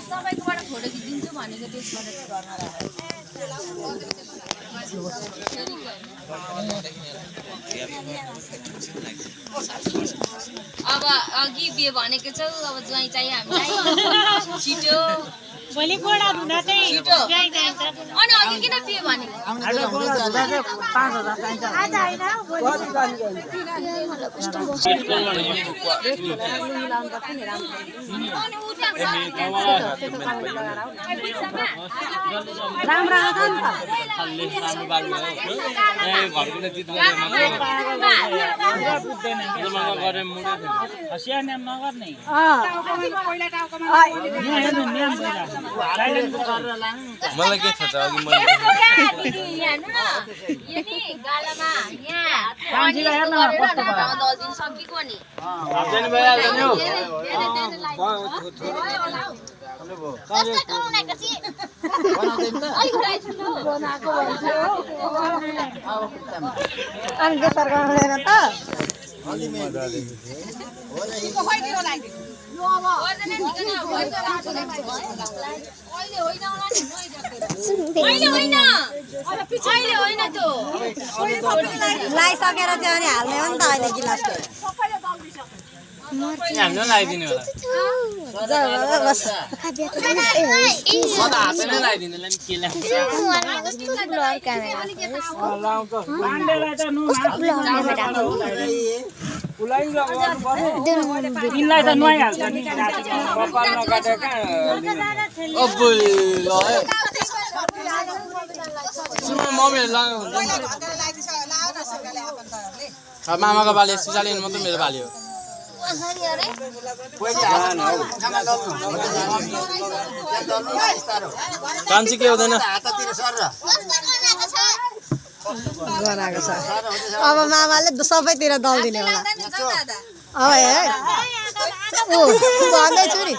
सबैकोबाट photo खिचिदिन्छु भनेको त्यसबाट घरमा अब अघि बिहे भनेको छौ अब ज्वाइँ चाहियो हामीलाई छिटो भोलि गोडा धुँदा चाहिँ ज्वाइँ चाहिन्छ अनि अघि किन बिहे भनेको आज गोडा धुँदा चाहिँ 5000 चाहिन्छ आज हैन राम्रो आउँछ नि मलाई के थाहा छ अघि मैले गालामा यहाँ सकिएको नि लाइसकेर चाहिँ अनि हाल्ने हो नि त अहिले गिलासको हाम्रो लगाइदिनु होला हातैले लगाइदिनु होला नि के तिनलाई त नुहाइहाल्छ नि मामाको बाले सुसालिन मात्रै मेरो बाली हो कान्छी के हुँदैन गराएको छ अब मामाले सबैतिर दल दिने होला अब ओ भन्दैछु नि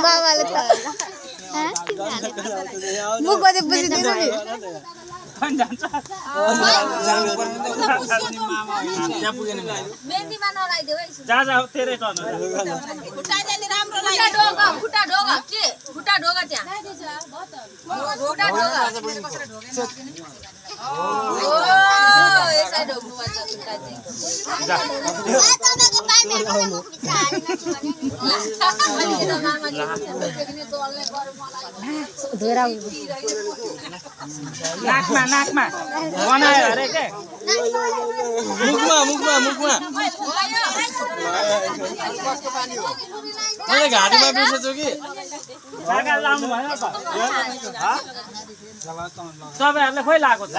मामाले मुखमा चाहिँ बुझिदिनु नि मेहन्दीमा नलाइदेऊ है जा तेरै टर्न खुट्टा ढोगा के खुट्टा ढोगा त्यहाँ खुट्टा ढोगा यसै ढोग्नुपर्छ खुट्टा नाकमा बनायो अरे के मुखमा मैले घाँटीमा बिर्सेछु कि सागा लाउनु भयो त तपाईहरुले खोइ लाएको छ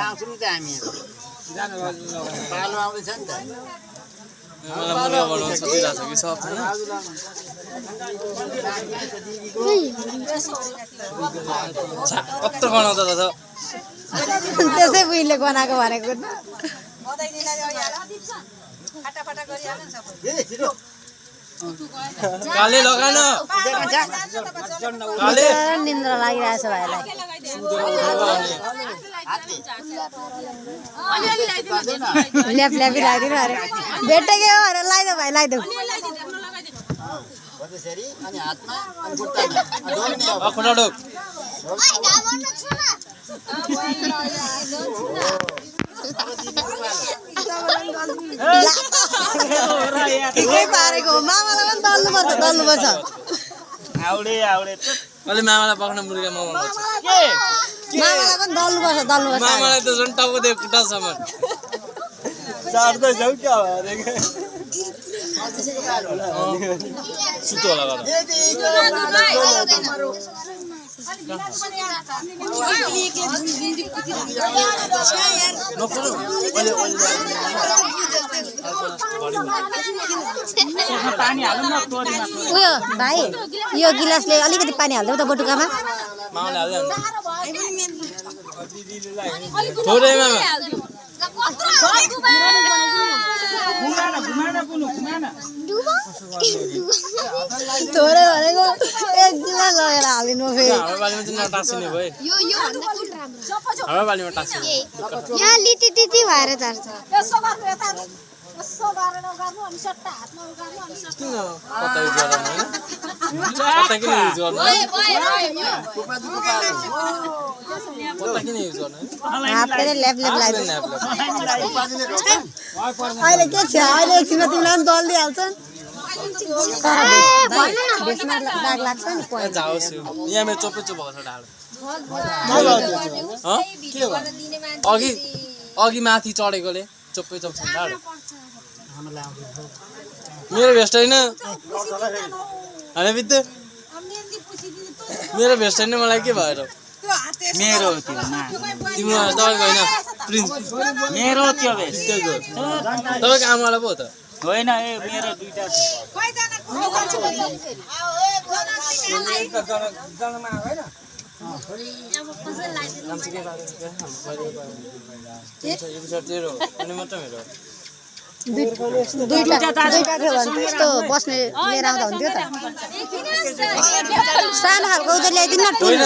मलाई मुर्गा बनाउन सोचिरहेको छ कि सब छैन कत्रो बनाउँदा त त्यसै बुइले बनाएको भनेको काले लगान काले निन्द्रा लागिरहेछ भाइलाई ल्याप ल्यापी लगाइदिनु अरे भेटेकै हो अरे लगाइदेऊ भाइ लगाइदेऊ खुट्टा ढोक ठिकै पारेको मामालाई पनि दल्नुपर्छ आउडे अहिले मामालाई पक्न मुर्गा म बनाउँछु मामालाई पनि दल्नुपर्छ मामालाई त झन् टाउको दियो खुट्टासम्म जाड्दैछौ क्या अरे सुतो होला गर पानी हाल्नु न तोरीमा उयो भाइ यो गिलासले अलिकति पानी हाल्देऊ त बटुकामा मामाले हाल्दै थोरै मामा घुमाना पुनु घुमाना थोरै भनेको एक दिनमा लगेर हालिनु फेरि हाम्रो बालीमा चाहिँ नटासिने भयो यो भन्दा कुन राम्रो हाम्रो बालीमा टासिने यहाँ लिटी टिटी भएर जान्छ यसो गर्नु यता यसो गरेर गर्नु अनि सट्टा हातमा उगार्नु अनि सट्टा किन पत्ता युज गर्दैन हैन पत्ता किन युज गर्दैन पत्ता किन युज गर्दैन हातले ल्याप ल्याप लाग्दैन अहिले के छ अहिले एकछिनमा तिमीलाई पनि दल दिइहाल्छन् बेसमा दाग लाग्छ नि जाओस् यहाँ मेरो चोपे चोप भएको छ ढाड अघि माथि चढेकोले चोपे चोप छ ढाड मेरो भेस्ट हैन हैन बित्ते मेरो भेस्ट हैन मलाई के भएर मेरो त्यो तिम्रो तपाईको हैन प्रिन्स मेरो त्यो भेष त्यको तपाईको आमालाई पो त होइन ए मेरो दुईटा छ दुईटा थियो भने त्यस्तो बस्ने लिएर आउँदा हुन्थ्यो त सानो खालको उता ल्याइदिनु न टुल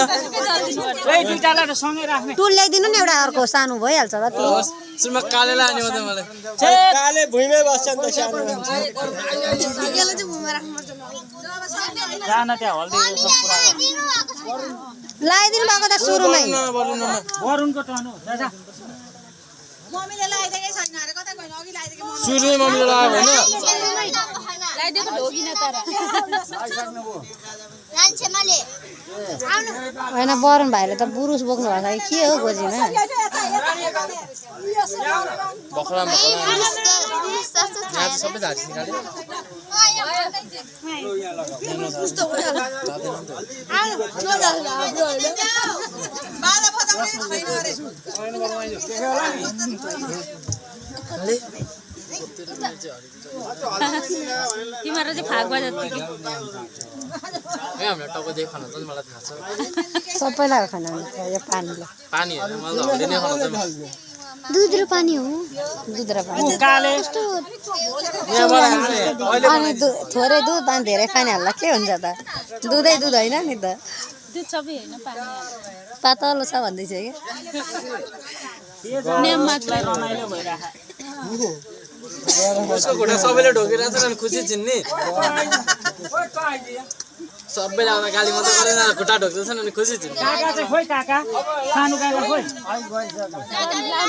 दुईटालाई त सँगै राख्ने टुल ल्याइदिनु नि एउटा अर्को सानो भइहाल्छ त त्यो सुनमा कालेलाई आनी मात्रै मलाई काले भुइँमै बस्छ नि त सानो जान त्यहाँ हल्दी सब पुरा लगाइदिनु भएको त सुरुमै वरुणको टर्न हो जा मम्मीले लगाइदिएकै छैन अरे कता गयो अघि लगाइदिएको सुरुमै मम्मीले लगायो हैन लगाइदिएको ढोगिन तर लान्छेमाले होइन वरुण भाइले त बुरुस बोक्नु भएको छ के हो गोजीमा बखरा यहाँ सबै झाडी निकाल्यो तिम्रो चाहिँ फाग बजात हाम्रो टाउको देखाउन त मलाई थाहा छ सबैलाई खाना हुन्छ यो पानीले पानी हैन मलाई हल्दी नै खान छ दुध र पानी हो दुध र पानी काले अनि थोरै दुध अनि धेरै पानी हाल्दा के हुन्छ त दुधै दुध होइन नि त दुध सबै हैन पानी पातलो छ भन्दैछ कि रमाइलो भइराख उसको घुँडा सबैले ढोकिरहेको छ अनि खुसी छिन् नि सबैले आउँदा गाली मात्रै गरेन खुट्टा ढोक्दैछन् अनि खुसी छिन् काका चाहिँ खोइ काका सानो काका खोइ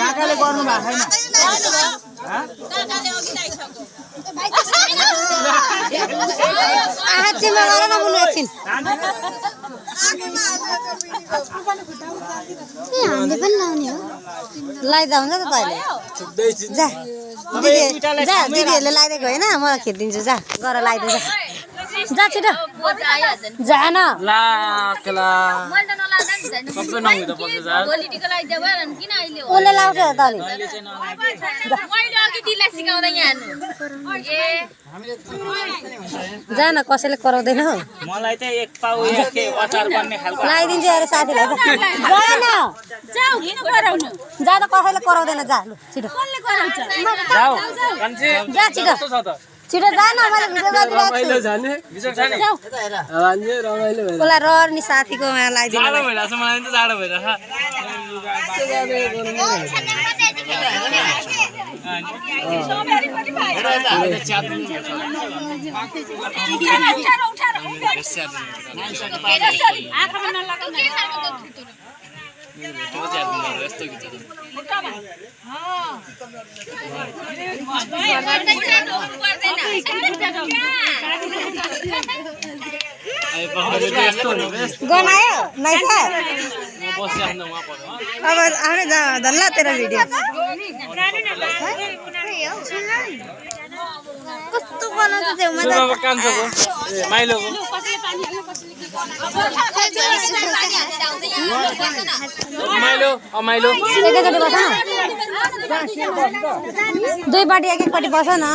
काकाले गर्नु भएको छैन काकाले अघि लाइसक्यो हातमा गर न बुनु एकछिन हामीले पनि लाउने हो लाइदा हुन्छ त तैँले छुट्दै छिन् जा दिदीहरूले लगाइदिएको होइन मलाई खिचिदिन्छु जा गर लगाइदिन्छ जा छिटो जा न लाकला मैले त नलाग्दा नि छैन सबै नहुँदा पर्छ जा भोलिटिको लगाइदियो भएर किन अहिले हो उसले लाउँछ त अनि मैले अघि दिदीलाई सिकाउँदै यहाँ जा न कसैले कराउँदैन हौ मलाई चाहिँ एक पाउ के अचार बन्ने खालको लगाइदिन्छु अरे साथीलाई जा न जाऊ किन गराउनु जा त कसैले कराउँदैन जा लु छिटो कसले गराउँछ जाऊ कान्छी जा छिटो कस्तो छ त छिटो जा न मैले भिडियो गरिदिरहेको छु जाने बिजोक जाने हान्ने रमाइलो भयो उसलाई रहर नि साथीको लगाइदिनु जाडो भइरहेछ मलाई त जाडो भइरहेछ आँखामा नलागाउनु यस्तो गीत गनायो नाइसा बसिराख्नु उहाँ पर्छ अब आउने धन्ला तेरो भिडियो कस्तो बनाउँछ छेउमा त सुरुमा कान्छोको माइलोको माइलो अमाइलो एकैचोटि बस न दुईपट्टि एक एकपट्टि बस न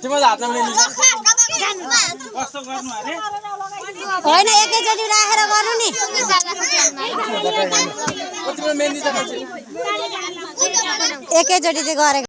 तिमीले हातमा लिनु कस्तो गर्नु अरे होइन एकैचोटि राखेर गर्नु नि मेहन्दी एकैचोटि चाहिँ गरेको